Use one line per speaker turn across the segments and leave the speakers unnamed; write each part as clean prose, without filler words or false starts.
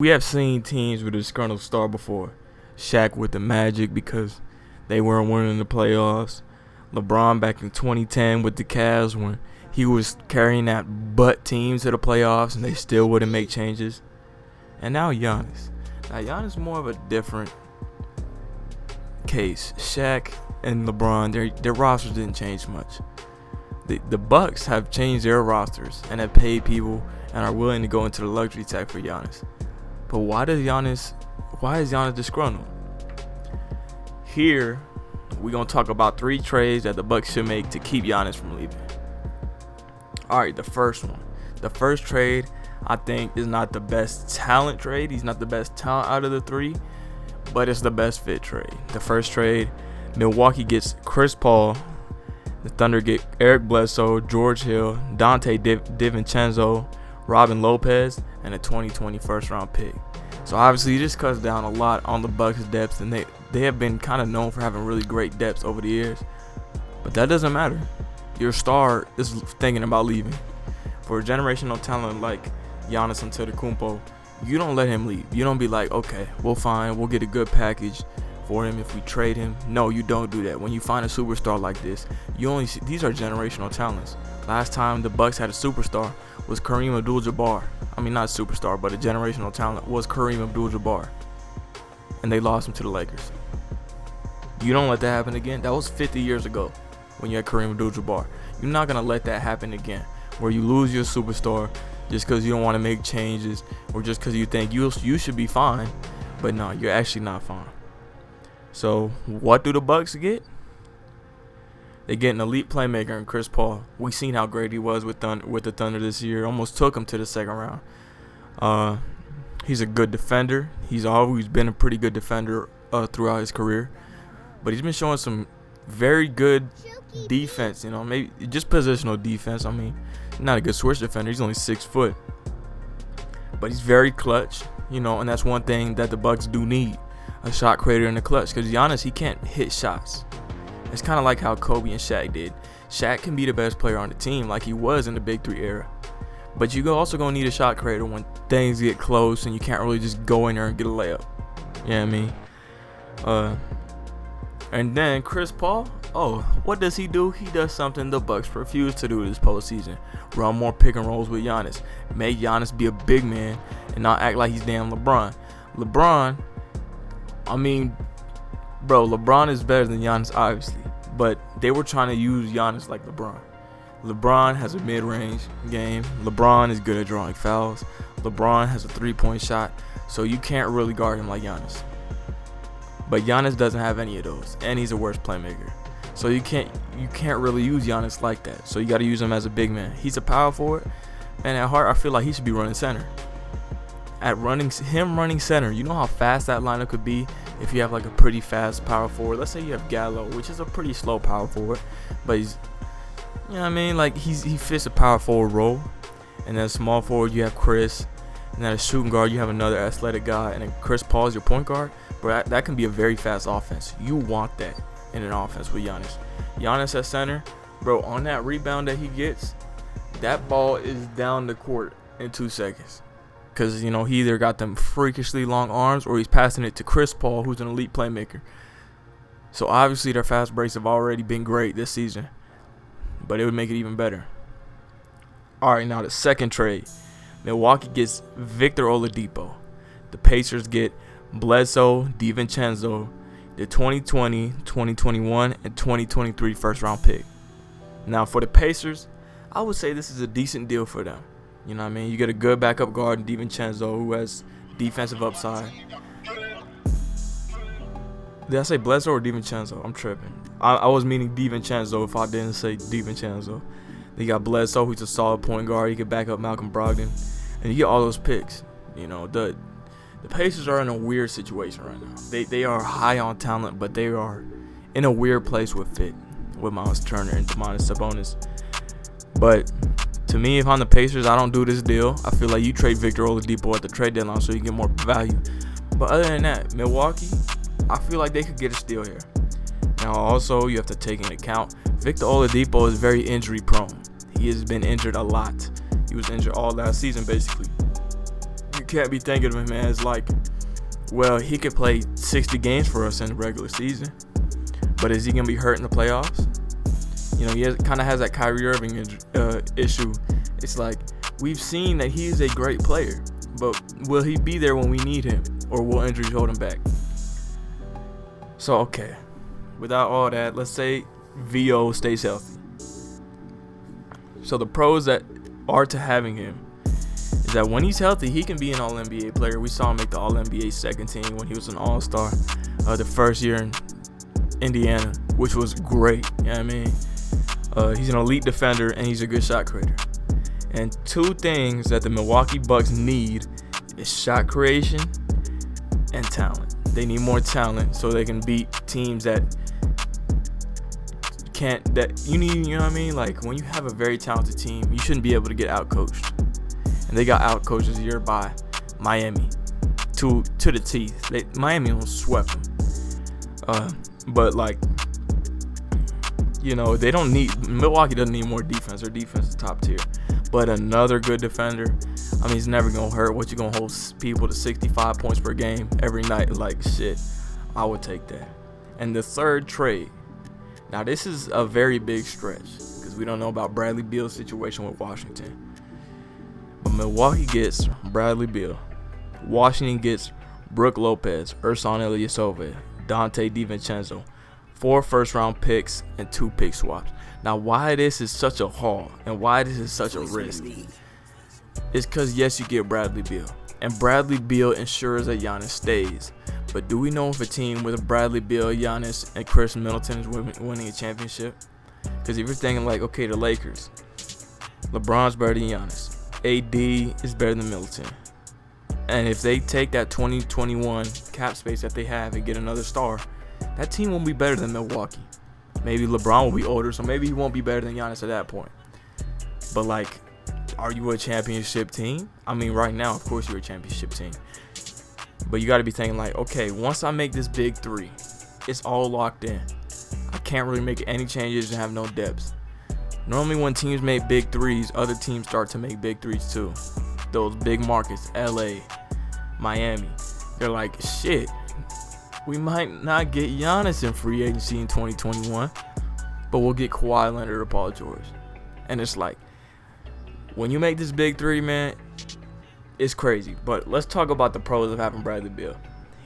We have seen teams with a disgruntled star before. Shaq with the Magic because they weren't winning the playoffs. LeBron back in 2010 with the Cavs when he was carrying that butt team to the playoffs and they still wouldn't make changes. And now Giannis. Now Giannis is more of a different case. Shaq and LeBron, their rosters didn't change much. The Bucks have changed their rosters and have paid people and are willing to go into the luxury tag for Giannis. But why is Giannis disgruntled? Here, we're going to talk about 3 trades that the Bucks should make to keep Giannis from leaving. All right, the first one. The first trade, I think, is not the best talent trade. He's not the best talent out of the 3, but it's the best fit trade. The first trade, Milwaukee gets Chris Paul. The Thunder get Eric Bledsoe, George Hill, Dante DiVincenzo, Robin Lopez, and a 2020 first-round pick. So obviously this cuts down a lot on the Bucks' depth, and they have been kind of known for having really great depth over the years. But that doesn't matter. Your star is thinking about leaving. For a generational talent like Giannis Antetokounmpo, you don't let him leave. You don't be like, okay, we'll get a good package for him if we trade him. No, you don't do that. When you find a superstar like this, you only see these are generational talents. Last time the Bucks had a superstar was Kareem Abdul-Jabbar. I mean, not a superstar, but a generational talent was Kareem Abdul-Jabbar. And they lost him to the Lakers. You don't let that happen again. That was 50 years ago when you had Kareem Abdul-Jabbar. You're not going to let that happen again, where you lose your superstar just because you don't want to make changes or just because you think you should be fine. But no, you're actually not fine. So what do the Bucks get? They get an elite playmaker in Chris Paul. We seen how great he was with the Thunder this year. Almost took him to the second round. He's a good defender. He's always been a pretty good defender throughout his career. But he's been showing some very good defense. You know, maybe just positional defense. I mean, not a good switch defender. He's only 6 foot. But he's very clutch. You know, and that's one thing that the Bucks do need. A shot creator in the clutch. Because Giannis, he can't hit shots. It's kind of like how Kobe and Shaq did. Shaq can be the best player on the team like he was in the Big 3 era. But you also going to need a shot creator when things get close and you can't really just go in there and get a layup. You know what I mean? And then Chris Paul, what does he do? He does something the Bucks refuse to do this postseason. Run more pick and rolls with Giannis. Make Giannis be a big man and not act like he's damn LeBron. LeBron is better than Giannis, obviously. But they were trying to use Giannis like LeBron. LeBron has a mid-range game. LeBron is good at drawing fouls. LeBron has a 3-point shot. So you can't really guard him like Giannis. But Giannis doesn't have any of those. And he's a worse playmaker. So you can't really use Giannis like that. So you got to use him as a big man. He's a power forward. And at heart, I feel like he should be running center. Running center, you know how fast that lineup could be if you have like a pretty fast power forward. Let's say you have Gallo, which is a pretty slow power forward, but he's, you know what I mean, like he fits a power forward role. And then small forward, you have Chris, and then a shooting guard, you have another athletic guy, and then Chris Paul is your point guard. But that can be a very fast offense. You want that in an offense with Giannis. Giannis at center, bro, on that rebound that he gets, that ball is down the court in 2 seconds. Because, you know, he either got them freakishly long arms or he's passing it to Chris Paul, who's an elite playmaker. So, obviously, their fast breaks have already been great this season. But it would make it even better. All right, now the second trade. Milwaukee gets Victor Oladipo. The Pacers get Bledsoe, DiVincenzo, the 2020, 2021, and 2023 first-round pick. Now, for the Pacers, I would say this is a decent deal for them. You know what I mean? You get a good backup guard in DiVincenzo who has defensive upside. Did I say Bledsoe or DiVincenzo? I'm tripping. I was meaning DiVincenzo if I didn't say DiVincenzo. Then you got Bledsoe, who's a solid point guard. He can back up Malcolm Brogdon. And you get all those picks. You know, the Pacers are in a weird situation right now. They are high on talent, but they are in a weird place with fit. With Miles Turner and Domantas Sabonis. But to me, if I'm the Pacers, I don't do this deal. I feel like you trade Victor Oladipo at the trade deadline so you get more value. But other than that, Milwaukee, I feel like they could get a steal here. Now, also, you have to take into account Victor Oladipo is very injury prone. He has been injured a lot. He was injured all last season, basically. can't be thinking of him as like, well, he could play 60 games for us in the regular season, but is he gonna be hurt in the playoffs? You know, he kind of has that Kyrie Irving issue. It's like, we've seen that he's a great player, but will he be there when we need him, or will injuries hold him back? So, okay, without all that, let's say VO stays healthy. So the pros that are to having him is that when he's healthy, he can be an All-NBA player. We saw him make the All-NBA second team when he was an All-Star the first year in Indiana, which was great. You know what I mean? He's an elite defender, and he's a good shot creator. And two things that the Milwaukee Bucks need is shot creation and talent. They need more talent so they can beat teams that can't, that you need, you know what I mean? Like, when you have a very talented team, you shouldn't be able to get outcoached. And they got outcoached this year by Miami to the teeth. Miami almost swept them. But like, you know, they don't need, Milwaukee doesn't need more defense. Their defense is top tier. But another good defender, I mean, he's never going to hurt. What, you going to hold people to 65 points per game every night? Like, shit, I would take that. And the third trade. Now, this is a very big stretch because we don't know about Bradley Beal's situation with Washington. But Milwaukee gets Bradley Beal. Washington gets Brook Lopez, Ersan Ilyasova, Dante DiVincenzo, 4 first-round picks, and 2 pick swaps. Now, why this is such a haul and why this is such a risk is because, yes, you get Bradley Beal. And Bradley Beal ensures that Giannis stays. But do we know if a team with a Bradley Beal, Giannis, and Chris Middleton is winning a championship? Because if you're thinking like, okay, the Lakers, LeBron's better than Giannis. AD is better than Middleton. And if they take that 2021 cap space that they have and get another star, that team won't be better than Milwaukee. Maybe LeBron will be older, so maybe he won't be better than Giannis at that point. But like, are you a championship team? I mean, right now, of course, you're a championship team. But you got to be thinking like, okay, once I make this big 3, it's all locked in. I can't really make any changes and have no depths. Normally when teams make big 3s, other teams start to make big 3s too. Those big markets, LA, Miami, they're like, shit, we might not get Giannis in free agency in 2021, but we'll get Kawhi Leonard or Paul George. And it's like, when you make this big 3, man, it's crazy. But let's talk about the pros of having Bradley Beal.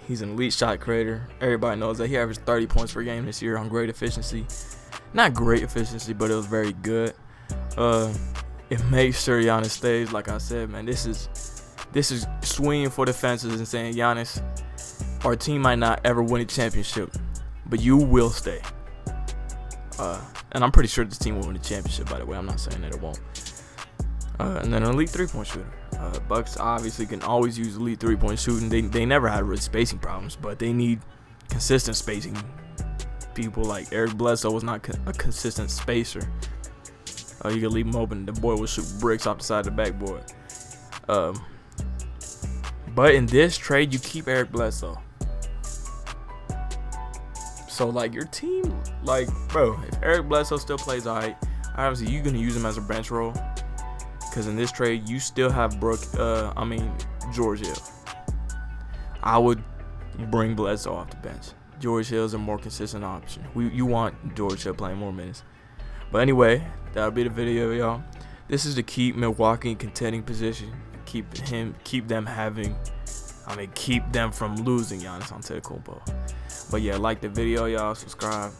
He's an elite shot creator. Everybody knows that. He averaged 30 points per game this year on great efficiency. Not great efficiency, but it was very good. It makes sure Giannis stays. Like I said, man, this is swinging for the fences and saying, Giannis, our team might not ever win a championship, but you will stay. And I'm pretty sure this team will win a championship, by the way. I'm not saying that it won't. And then an elite 3-point shooter. Bucks obviously can always use elite 3-point shooting. They never had really spacing problems, but they need consistent spacing. People like Eric Bledsoe was not a consistent spacer. You could leave him open, the boy will shoot bricks off the side of the backboard. But in this trade, you keep Eric Bledsoe. So like, your team, like, bro, if Eric Bledsoe still plays alright, obviously you're gonna use him as a bench role. Because in this trade, you still have George Hill. I would bring Bledsoe off the bench. George Hill is a more consistent option. You want George Hill playing more minutes. But anyway, that'll be the video, y'all. This is to keep Milwaukee in contending position. Keep them from losing Giannis Antetokounmpo. But yeah, like the video, y'all. Subscribe.